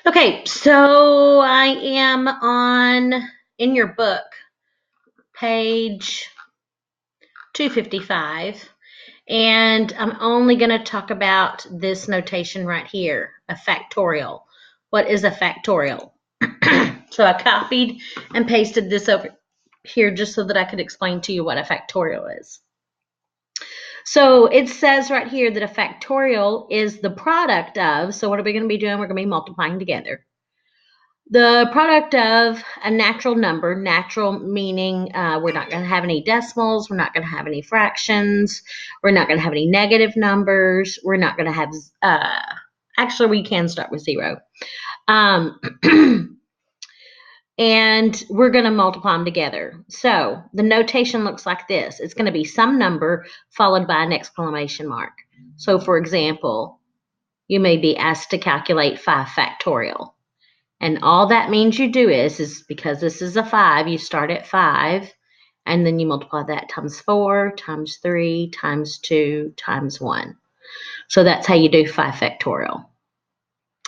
Okay, so I am in your book, page 255, and I'm only going to talk about this notation right here, a factorial. What is a factorial? So I copied and pasted this over here just so that I could explain to you what a factorial is. So it says right here that a factorial is the product of, so what are we going to be doing? We're going to be multiplying together. The product of a natural number, natural meaning we're not going to have any decimals, we're not going to have any fractions, we're not going to have any negative numbers, we're not going to have, actually we can start with 0. And we're going to multiply them together. So the notation looks like this. It's going to be some number followed by an exclamation mark. So for example, you may be asked to calculate 5 factorial. And all that means you do is because this is a 5, you start at 5, and then you multiply that times 4, times 3, times 2, times 1. So that's how you do 5 factorial.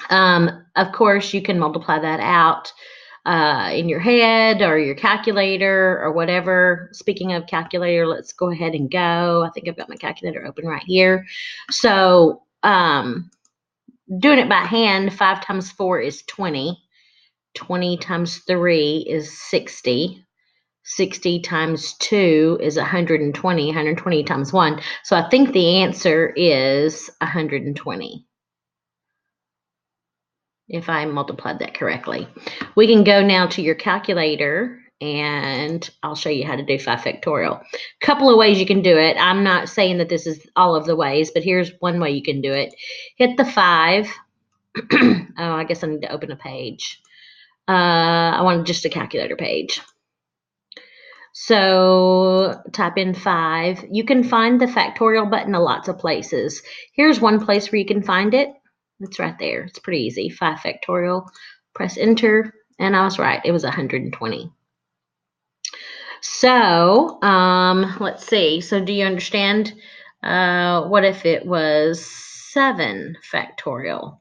Of course, you can multiply that out in your head or your calculator or whatever. Speaking of calculator, let's go ahead and go. I think I've got my calculator open right here. So doing it by hand, 5 times 4 is 20. 20 times 3 is 60. 60 times 2 is 120. 120 times 1. So I think the answer is 120. If I multiplied that correctly. We can go now to your calculator and I'll show you how to do 5 factorial. A couple of ways you can do it. I'm not saying that this is all of the ways, but here's one way you can do it. Hit the 5. Oh, I guess I need to open a page. I want just a calculator page. So type in 5. You can find the factorial button in lots of places. Here's one place where you can find it. It's right there. It's pretty easy. 5 factorial. Press enter, and I was right. It was 120. So let's see. So do you understand? What if it was 7 factorial?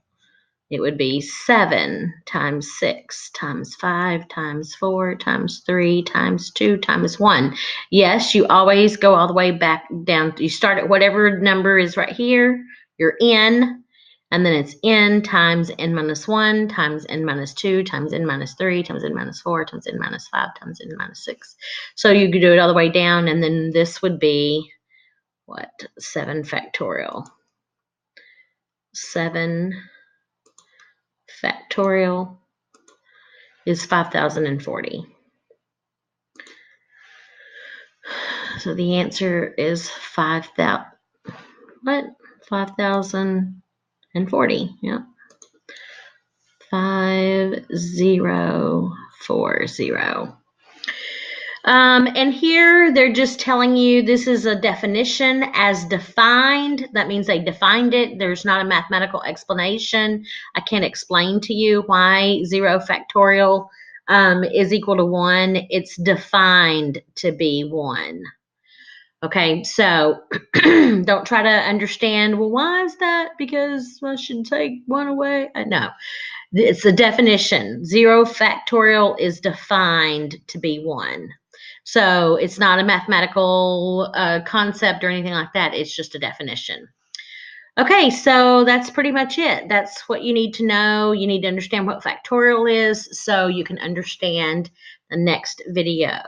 It would be 7 times 6 times 5 times 4 times 3 times 2 times 1. Yes, you always go all the way back down. You start at whatever number is right here. You're in, and then it's n times n minus 1 times n minus 2 times n minus 3 times n minus 4 times n minus 5 times n minus 6. So you could do it all the way down, and then this would be, what, 7 factorial. 7 factorial is 5,040. So the answer is 5,040. Yeah. 5040. And here they're just telling you this is a definition as defined. That means they defined it. There's not a mathematical explanation. I can't explain to you why 0 factorial is equal to 1. It's defined to be 1. Okay, so don't try to understand, well, why is that? Because I should take 1 away. No, it's the definition. 0 factorial is defined to be 1. So it's not a mathematical concept or anything like that. It's just a definition. Okay, so that's pretty much it. That's what you need to know. You need to understand what factorial is so you can understand the next video.